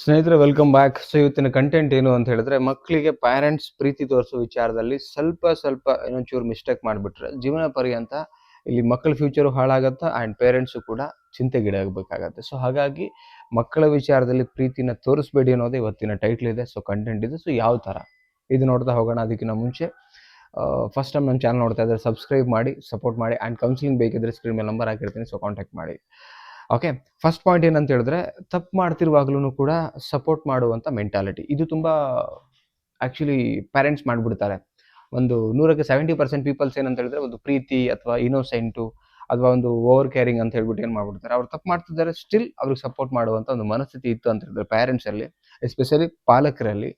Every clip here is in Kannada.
ಸ್ನೇಹಿತರೆ ವೆಲ್ಕಮ್ ಬ್ಯಾಕ್. ಸೊ ಇವತ್ತಿನ ಕಂಟೆಂಟ್ ಏನು ಅಂತ ಹೇಳಿದ್ರೆ, ಮಕ್ಕಳಿಗೆ ಪ್ಯಾರೆಂಟ್ಸ್ ಪ್ರೀತಿ ತೋರಿಸೋ ವಿಚಾರದಲ್ಲಿ ಸ್ವಲ್ಪ ಇನ್ನೊಂಚೂರು ಮಿಸ್ಟೇಕ್ ಮಾಡಿಬಿಟ್ರೆ ಜೀವನ ಪರ್ಯಂತ ಇಲ್ಲಿ ಮಕ್ಕಳ ಫ್ಯೂಚರು ಹಾಳಾಗತ್ತೆ ಆ್ಯಂಡ್ ಪೇರೆಂಟ್ಸು ಕೂಡ ಚಿಂತೆಗೀಡಾಗಬೇಕಾಗತ್ತೆ. ಸೊ ಹಾಗಾಗಿ ಮಕ್ಕಳ ವಿಚಾರದಲ್ಲಿ ಪ್ರೀತಿನ ತೋರಿಸ್ಬೇಡಿ ಅನ್ನೋದೇ ಇವತ್ತಿನ ಟೈಟ್ಲ್ ಇದೆ. ಸೊ ಕಂಟೆಂಟ್ ಇದೆ. ಸೊ ಯಾವ ಥರ ಇದು ನೋಡ್ತಾ ಹೋಗೋಣ. ಅದಕ್ಕಿಂತ ಮುಂಚೆ ಫಸ್ಟ್ ಟೈಮ್ ನನ್ನ ಚಾನಲ್ ನೋಡ್ತಾ ಇದ್ದರೆ ಸಬ್ಸ್ಕ್ರೈಬ್ ಮಾಡಿ, ಸಪೋರ್ಟ್ ಮಾಡಿ ಆ್ಯಂಡ್ ಕೌನ್ಸಿಲಿಂಗ್ ಬೇಕಿದ್ರೆ ಸ್ಕ್ರೀನ್ ಮೇಲೆ ನಂಬರ್ ಹಾಕಿರ್ತೀನಿ. ಸೊ ಕಾಂಟ್ಯಾಕ್ಟ್ ಮಾಡಿ. ಓಕೆ, ಫಸ್ಟ್ ಪಾಯಿಂಟ್ ಏನಂತ ಹೇಳಿದ್ರೆ, ತಪ್ಪು ಮಾಡ್ತಿರುವಾಗ್ಲೂ ಕೂಡ ಸಪೋರ್ಟ್ ಮಾಡುವಂಥ ಮೆಂಟಾಲಿಟಿ. ಇದು ತುಂಬ ಆ್ಯಕ್ಚುಲಿ ಪೇರೆಂಟ್ಸ್ ಮಾಡಿಬಿಡ್ತಾರೆ. ಒಂದು 100ಕ್ಕೆ 70% ಪೀಪಲ್ಸ್ ಏನಂತ ಹೇಳಿದ್ರೆ, ಒಂದು ಪ್ರೀತಿ ಅಥವಾ ಇನ್ನೋಸೆಂಟು ಅಥವಾ ಒಂದು ಓವರ್ ಕೇರಿಂಗ್ ಅಂತ ಹೇಳ್ಬಿಟ್ಟು ಏನು ಮಾಡ್ಬಿಡ್ತಾರೆ, ಅವ್ರು ತಪ್ಪು ಮಾಡ್ತಿದ್ದಾರೆ ಸ್ಟಿಲ್ ಅವ್ರಿಗೆ ಸಪೋರ್ಟ್ ಮಾಡುವಂಥ ಒಂದು ಮನಸ್ಥಿತಿ ಇತ್ತು ಅಂತ ಹೇಳಿದ್ರೆ ಪೇರೆಂಟ್ಸಲ್ಲಿ, ಎಸ್ಪೆಷಲಿ ಪಾಲಕರಲ್ಲಿ,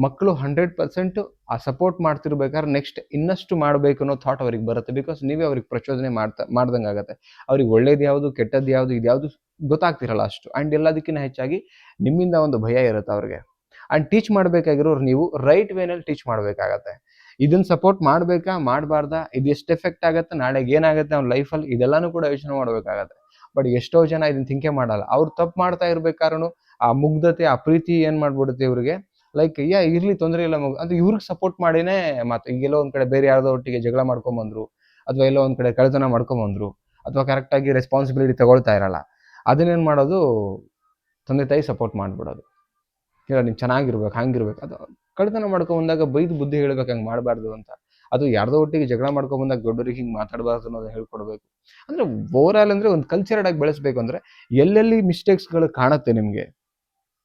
ಮಕ್ಕಳು 100% ಆ ಸಪೋರ್ಟ್ ಮಾಡ್ತಿರ್ಬೇಕಾದ್ರೆ ನೆಕ್ಸ್ಟ್ ಇನ್ನಷ್ಟು ಮಾಡಬೇಕು ಅನ್ನೋ ಥಾಟ್ ಅವ್ರಿಗೆ ಬರುತ್ತೆ. ಬಿಕಾಸ್ ನೀವೇ ಅವ್ರಿಗೆ ಪ್ರಚೋದನೆ ಮಾಡ್ದಂಗೆ ಆಗುತ್ತೆ. ಅವ್ರಿಗೆ ಒಳ್ಳೇದು ಯಾವುದು, ಕೆಟ್ಟದ್ದು ಯಾವುದು, ಇದ್ಯಾವುದು ಗೊತ್ತಾಗ್ತಿರಲ್ಲ ಅಷ್ಟು. ಆ್ಯಂಡ್ ಎಲ್ಲದಕ್ಕಿಂತ ಹೆಚ್ಚಾಗಿ ನಿಮ್ಮಿಂದ ಒಂದು ಭಯ ಇರುತ್ತೆ ಅವ್ರಿಗೆ. ಆ್ಯಂಡ್ ಟೀಚ್ ಮಾಡಬೇಕಾಗಿರೋರು ನೀವು ರೈಟ್ ವೇನಲ್ಲಿ ಟೀಚ್ ಮಾಡಬೇಕಾಗತ್ತೆ. ಇದನ್ನ ಸಪೋರ್ಟ್ ಮಾಡಬೇಕಾ ಮಾಡಬಾರ್ದಾ, ಇದು ಎಷ್ಟು ಎಫೆಕ್ಟ್ ಆಗುತ್ತೆ, ನಾಳೆಗೆ ಏನಾಗುತ್ತೆ ಅವ್ನ ಲೈಫಲ್ಲಿ, ಇದೆಲ್ಲನೂ ಕೂಡ ಯೋಚನೆ ಮಾಡಬೇಕಾಗತ್ತೆ. ಬಟ್ ಎಷ್ಟೋ ಜನ ಇದನ್ನ ಥಿಂಕೆ ಮಾಡಲ್ಲ. ಅವ್ರು ತಪ್ಪು ಮಾಡ್ತಾ ಇರ್ಬೇಕಾದ್ರೂ ಆ ಮುಗ್ಧತೆ, ಆ ಪ್ರೀತಿ ಏನು ಮಾಡ್ಬಿಡುತ್ತೆ ಇವ್ರಿಗೆ, ಲೈಕ್ ಇರ್ಲಿ ತೊಂದರೆ ಇಲ್ಲ ಅದು ಇವ್ರಿಗೆ ಸಪೋರ್ಟ್ ಮಾಡಿನೇ. ಮತ್ತೆ ಈಗೆಲ್ಲೋ ಒಂದ್ ಕಡೆ ಬೇರೆ ಯಾರ್ದೋ ಒಟ್ಟಿಗೆ ಜಗಳ ಮಾಡ್ಕೊಂಬಂದ್ರು, ಅಥವಾ ಎಲ್ಲೋ ಒಂದ್ ಕಡೆ ಕಳ್ತನ ಮಾಡ್ಕೊಂಬಂದ್ರು, ಅಥವಾ ಕರೆಕ್ಟಾಗಿ ರೆಸ್ಪಾನ್ಸಿಬಿಲಿಟಿ ತಗೊಳ್ತಾ ಇರಲ್ಲ, ಅದನ್ನೇನು ಮಾಡೋದು, ತಂದೆ ತಾಯಿ ಸಪೋರ್ಟ್ ಮಾಡ್ಬಿಡೋದು. ಇಲ್ಲ ನೀನು ಚೆನ್ನಾಗಿರ್ಬೇಕು, ಹಂಗಿರ್ಬೇಕು. ಅದು ಕಳ್ತನ ಮಾಡ್ಕೊಂಬಂದಾಗ ಬೈದು ಬುದ್ಧಿ ಹೇಳ್ಬೇಕು, ಹಂಗೆ ಮಾಡಬಾರ್ದು ಅಂತ. ಅದು ಯಾರ್ದೋ ಒಟ್ಟಿಗೆ ಜಗಳ ಮಾಡ್ಕೊಂಬಂದಾಗ ದೊಡ್ಡವ್ರಿಗೆ ಹಿಂಗೆ ಮಾತಾಡಬಾರ್ದು ಅನ್ನೋದು ಹೇಳ್ಕೊಡ್ಬೇಕು. ಅಂದರೆ ಓವರ್ ಆಲ್ ಅಂದರೆ ಒಂದು ಕಲ್ಚರ್ಡ್ ಆಗಿ ಬೆಳೆಸ್ಬೇಕು. ಅಂದರೆ ಎಲ್ಲೆಲ್ಲಿ ಮಿಸ್ಟೇಕ್ಸ್ಗಳು ಕಾಣುತ್ತೆ ನಿಮಗೆ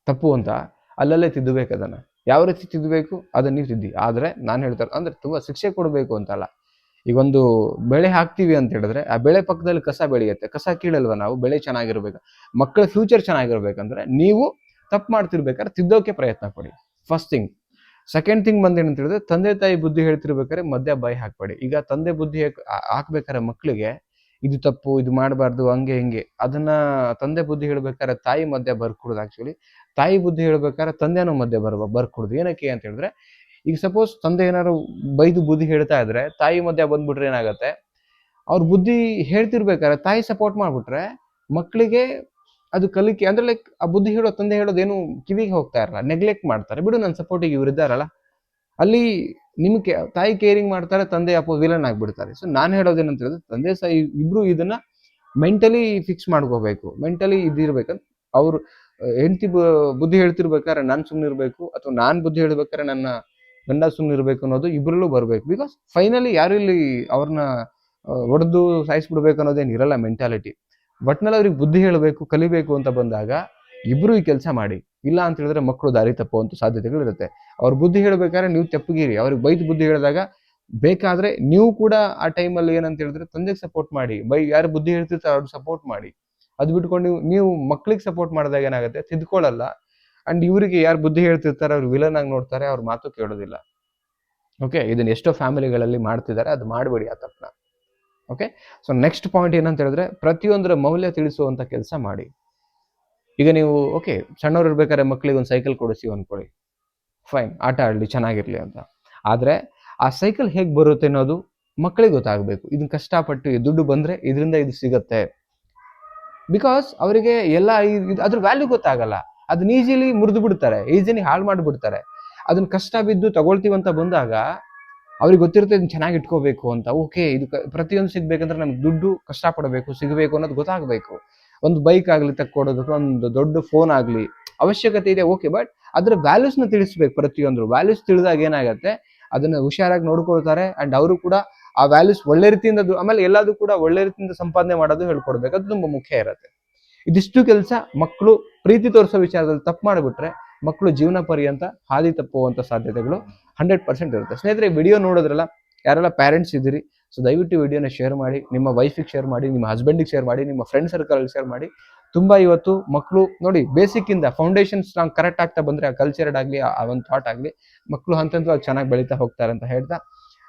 ತಪ್ಪು ಅಂತ, ಅಲ್ಲಲ್ಲೇ ತಿದ್ದಬೇಕು. ಅದನ್ನು ಯಾವ ರೀತಿ ತಿದ್ದಬೇಕು ಅದನ್ನು ನೀವು ತಿದ್ದಿ. ಆದರೆ ನಾನು ಹೇಳ್ತಾರೆ ಅಂದರೆ ತುಂಬ ಶಿಕ್ಷೆ ಕೊಡಬೇಕು ಅಂತಲ್ಲ. ಈಗ ಒಂದು ಬೆಳೆ ಹಾಕ್ತೀವಿ ಅಂತ ಹೇಳಿದ್ರೆ ಆ ಬೆಳೆ ಪಕ್ಕದಲ್ಲಿ ಕಸ ಬೆಳೆಯುತ್ತೆ, ಕಸ ಕೀಳಲ್ವ ನಾವು? ಬೆಳೆ ಚೆನ್ನಾಗಿರ್ಬೇಕು, ಮಕ್ಕಳ ಫ್ಯೂಚರ್ ಚೆನ್ನಾಗಿರ್ಬೇಕಂದ್ರೆ ನೀವು ತಪ್ಪು ಮಾಡ್ತಿರ್ಬೇಕಾದ್ರೆ ತಿದ್ದೋಕೆ ಪ್ರಯತ್ನ ಪಡಿ, ಫಸ್ಟ್ ಥಿಂಗ್. ಸೆಕೆಂಡ್ ಥಿಂಗ್ ಬಂದೇನಂತ ಹೇಳಿದ್ರೆ, ತಂದೆ ತಾಯಿ ಬುದ್ಧಿ ಹೇಳ್ತಿರ್ಬೇಕಾದ್ರೆ ಮಧ್ಯ ಬಾಯಿ ಹಾಕ್ಬೇಡಿ. ಈಗ ತಂದೆ ಬುದ್ಧಿ ಹಾಕ್ಬೇಕಾದ್ರೆ ಮಕ್ಕಳಿಗೆ ಇದು ತಪ್ಪು, ಇದು ಮಾಡಬಾರ್ದು, ಹಂಗೆ ಹಿಂಗೆ, ಅದನ್ನ ತಂದೆ ಬುದ್ಧಿ ಹೇಳ್ಬೇಕಾದ್ರೆ ತಾಯಿ ಮಧ್ಯ ಬರ್ಕೊಡುದು. ಆಕ್ಚುಲಿ ತಾಯಿ ಬುದ್ಧಿ ಹೇಳ್ಬೇಕಾದ್ರೆ ತಂದೆನೂ ಮಧ್ಯೆ ಬರ್ಕೊಡುದು. ಏನಕ್ಕೆ ಅಂತ ಹೇಳಿದ್ರೆ, ಈಗ ಸಪೋಸ್ ತಂದೆ ಏನಾದ್ರು ಬೈದು ಬುದ್ಧಿ ಹೇಳ್ತಾ ಇದ್ರೆ ತಾಯಿ ಮಧ್ಯ ಬಂದ್ಬಿಟ್ರೆ ಏನಾಗುತ್ತೆ, ಅವ್ರ ಬುದ್ಧಿ ಹೇಳ್ತಿರ್ಬೇಕಾದ್ರೆ ತಾಯಿ ಸಪೋರ್ಟ್ ಮಾಡ್ಬಿಟ್ರೆ ಮಕ್ಕಳಿಗೆ ಅದು ಕಲಿಕೆ ಅಂದ್ರೆ ಲೈಕ್ ಆ ಬುದ್ಧಿ ಹೇಳೋ ತಂದೆ ಹೇಳೋದೇನು ಕಿವಿಗೆ ಹೋಗ್ತಾ ಇರಲ್ಲ, ನೆಗ್ಲೆಕ್ಟ್ ಮಾಡ್ತಾರೆ. ಬಿಡು ನನ್ನ ಸಪೋರ್ಟಿಗೆ ಇವ್ರು ಇದ್ದಾರಲ್ಲ, ಅಲ್ಲಿ ನಿಮ್ಗೆ ತಾಯಿ ಕೇರಿಂಗ್ ಮಾಡ್ತಾರೆ, ತಂದೆ ವಿಲನ್ ಆಗ್ಬಿಡ್ತಾರೆ. ಸೊ ನಾನು ಹೇಳೋದೇನಂತ ಹೇಳಿದ್ರೆ, ತಂದೆ ತಾಯಿ ಇಬ್ರು ಇದನ್ನ ಮೆಂಟಲಿ ಫಿಕ್ಸ್ ಮಾಡ್ಕೋಬೇಕು, ಮೆಂಟಲಿ ಇದಿರ್ಬೇಕಂತ. ಅವ್ರು ಹೆಂಡತಿ ಬುದ್ಧಿ ಹೇಳ್ತಿರ್ಬೇಕಾದ್ರೆ ನಾನು ಸುಮ್ಮನೆ ಇರಬೇಕು, ಅಥವಾ ನಾನು ಬುದ್ಧಿ ಹೇಳ್ಬೇಕಾದ್ರೆ ನನ್ನ ಗಂಡ ಸುಮ್ಮನೆ ಇರಬೇಕು ಅನ್ನೋದು ಇಬ್ಬರಲ್ಲೂ ಬರಬೇಕು. ಬಿಕಾಸ್ ಫೈನಲಿ ಯಾರು ಇಲ್ಲಿ ಅವ್ರನ್ನ ಹೊಡೆದು ಸಾಯಿಸ್ಬಿಡ್ಬೇಕು ಅನ್ನೋದೇನು ಇರಲ್ಲ ಮೆಂಟಾಲಿಟಿ. ಒಟ್ನಲ್ಲಿ ಅವ್ರಿಗೆ ಬುದ್ಧಿ ಹೇಳಬೇಕು, ಕಲಿಬೇಕು ಅಂತ ಬಂದಾಗ ಇಬ್ರು ಈ ಕೆಲಸ ಮಾಡಿ. ಇಲ್ಲ ಅಂತ ಹೇಳಿದ್ರೆ ಮಕ್ಕಳು ದಾರಿ ತಪ್ಪುವಂತ ಸಾಧ್ಯತೆಗಳಿರುತ್ತೆ. ಅವ್ರ ಬುದ್ಧಿ ಹೇಳ್ಬೇಕಾದ್ರೆ ನೀವು ತೆಪ್ಪಗಿರಿ, ಅವ್ರಿಗೆ ಬೈದು ಬುದ್ಧಿ ಹೇಳಿದಾಗ ಬೇಕಾದ್ರೆ ನೀವು ಕೂಡ ಆ ಟೈಮಲ್ಲಿ ಏನಂತ ಹೇಳಿದ್ರೆ ತಂದೆಗೆ ಸಪೋರ್ಟ್ ಮಾಡಿ, ಯಾರು ಬುದ್ಧಿ ಹೇಳ್ತಿರ್ತಾರೆ ಅವ್ರಿಗೆ ಸಪೋರ್ಟ್ ಮಾಡಿ. ಅದು ಬಿಟ್ಕೊಂಡು ನೀವು ಮಕ್ಳಿಗೆ ಸಪೋರ್ಟ್ ಮಾಡಿದಾಗ ಏನಾಗುತ್ತೆ, ತಿದ್ಕೊಳ್ಳಲ್ಲ. ಅಂಡ್ ಇವರಿಗೆ ಯಾರು ಬುದ್ಧಿ ಹೇಳ್ತಿರ್ತಾರೆ ಅವ್ರು ವಿಲನ್ ಆಗಿ ನೋಡ್ತಾರೆ, ಅವ್ರ ಮಾತು ಕೇಳೋದಿಲ್ಲ. ಓಕೆ, ಇದನ್ನ ಎಷ್ಟೋ ಫ್ಯಾಮಿಲಿಗಳಲ್ಲಿ ಮಾಡ್ತಿದ್ದಾರೆ, ಅದು ಮಾಡಬೇಡಿ ಆ ತಪ್ಪನ್ನ. ಓಕೆ, ಸೊ ನೆಕ್ಸ್ಟ್ ಪಾಯಿಂಟ್ ಏನಂತ ಹೇಳಿದ್ರೆ, ಪ್ರತಿಯೊಂದರ ಮೌಲ್ಯ ತಿಳಿಸುವಂತ ಕೆಲಸ ಮಾಡಿ. ಈಗ ನೀವು ಓಕೆ ಸಣ್ಣವ್ರು ಇರ್ಬೇಕಾದ್ರೆ ಮಕ್ಳಿಗೆ ಒಂದು ಸೈಕಲ್ ಕೊಡಿಸಿ ಅನ್ಕೊಳ್ಳಿ, ಫೈನ್, ಆಟ ಆಡಲಿ, ಚೆನ್ನಾಗಿರ್ಲಿ ಅಂತ. ಆದ್ರೆ ಆ ಸೈಕಲ್ ಹೇಗೆ ಬರುತ್ತೆ ಅನ್ನೋದು ಮಕ್ಕಳಿಗೆ ಗೊತ್ತಾಗಬೇಕು. ಇದನ್ನ ಕಷ್ಟಪಟ್ಟು ದುಡ್ಡು ಬಂದ್ರೆ ಇದರಿಂದ ಇದು ಸಿಗತ್ತೆ. ಬಿಕಾಸ್ ಅವರಿಗೆ ಎಲ್ಲ ಅದ್ರ ವ್ಯಾಲ್ಯೂ ಗೊತ್ತಾಗಲ್ಲ. ಅದನ್ನ ಈಸಿಲಿ ಮುರಿದು ಬಿಡ್ತಾರೆ, ಈಸಿಲಿ ಹಾಳು ಮಾಡಿಬಿಡ್ತಾರೆ. ಅದನ್ನ ಕಷ್ಟ ಬಿದ್ದು ತಗೊಳ್ತೀವಂತ ಬಂದಾಗ ಅವ್ರಿಗೆ ಗೊತ್ತಿರುತ್ತೆ ಇದನ್ನ ಚೆನ್ನಾಗಿ ಇಟ್ಕೋಬೇಕು ಅಂತ. ಓಕೆ, ಇದು ಪ್ರತಿಯೊಂದು ಸಿಗ್ಬೇಕಂದ್ರೆ ನಮ್ಗೆ ದುಡ್ಡು ಕಷ್ಟಪಡಬೇಕು, ಸಿಗಬೇಕು ಅನ್ನೋದು ಗೊತ್ತಾಗಬೇಕು. ಒಂದು ಬೈಕ್ ಆಗಲಿ ತಕ್ಕೊಡೋದು, ಅಥವಾ ಒಂದು ದೊಡ್ಡ ಫೋನ್ ಆಗಲಿ ಅವಶ್ಯಕತೆ ಇದೆ, ಓಕೆ, ಬಟ್ ಅದ್ರ ವ್ಯಾಲ್ಯೂಸ್ನ ತಿಳಿಸ್ಬೇಕು. ಪ್ರತಿಯೊಂದು ವ್ಯಾಲ್ಯೂಸ್ ತಿಳಿದಾಗ ಏನಾಗುತ್ತೆ, ಅದನ್ನ ಹುಷಾರಾಗಿ ನೋಡ್ಕೊಳ್ತಾರೆ. ಅಂಡ್ ಅವರು ಕೂಡ ಆ ವ್ಯಾಲ್ಯೂಸ್ ಒಳ್ಳೆ ರೀತಿಯಿಂದ, ಆಮೇಲೆ ಎಲ್ಲದೂ ಕೂಡ ಒಳ್ಳೆ ರೀತಿಯಿಂದ ಸಂಪಾದನೆ ಮಾಡೋದು ಹೇಳ್ಕೊಡ್ಬೇಕು. ಅದು ತುಂಬಾ ಮುಖ್ಯ ಇರುತ್ತೆ. ಇದಿಷ್ಟು ಕೆಲಸ ಮಕ್ಕಳು ಪ್ರೀತಿ ತೋರಿಸೋ ವಿಚಾರದಲ್ಲಿ ತಪ್ಪು ಮಾಡಿಬಿಟ್ರೆ ಮಕ್ಕಳು ಜೀವನ ಪರ್ಯಂತ ಹಾದಿ ತಪ್ಪುವಂತ ಸಾಧ್ಯತೆಗಳು 100% ಇರುತ್ತೆ. ಸ್ನೇಹಿತರೆ, ವಿಡಿಯೋ ನೋಡೋದ್ರಲ್ಲ, ಯಾರೆಲ್ಲ ಪ್ಯಾರೆಂಟ್ಸ್ ಇದ್ದೀರಿ, ಸೊ ದಯವಿಟ್ಟು ವಿಡಿಯೋನ ಶೇರ್ ಮಾಡಿ, ನಿಮ್ಮ ವೈಫಿಗೆ ಶೇರ್ ಮಾಡಿ, ನಿಮ್ಮ ಹಸ್ಬೆಂಡಿಗೆ ಶೇರ್ ಮಾಡಿ, ನಿಮ್ಮ ಫ್ರೆಂಡ್ ಸರ್ಕಲ್ ಶೇರ್ ಮಾಡಿ. ತುಂಬಾ ಇವತ್ತು ಮಕ್ಕಳು ನೋಡಿ, ಬೇಸಿಕ್ ಇಂದ ಫೌಂಡೇಶನ್ ಸ್ಟ್ರಾಂಗ್ ಕರೆಕ್ಟ್ ಆಗ್ತಾ ಬಂದ್ರೆ, ಆ ಕಲ್ಚರ್ಡ್ ಆಗಲಿ, ಆ ಒಂದು ಥಾಟ್ ಆಗಲಿ, ಮಕ್ಕಳು ಹಂತವಾಗಿ ಚೆನ್ನಾಗಿ ಬೆಳೀತಾ ಹೋಗ್ತಾರೆ ಅಂತ ಹೇಳ್ತಾ,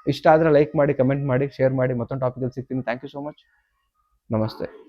ಇಷ್ಟ ಆದ್ರೆ ಲೈಕ್ ಮಾಡಿ, ಕಮೆಂಟ್ ಮಾಡಿ, ಶೇರ್ ಮಾಡಿ. ಮತ್ತೊಂದು ಟಾಪಿಕಲ್ಲಿ ಸಿಗ್ತೀನಿ. Thank you so much. ನಮಸ್ತೆ.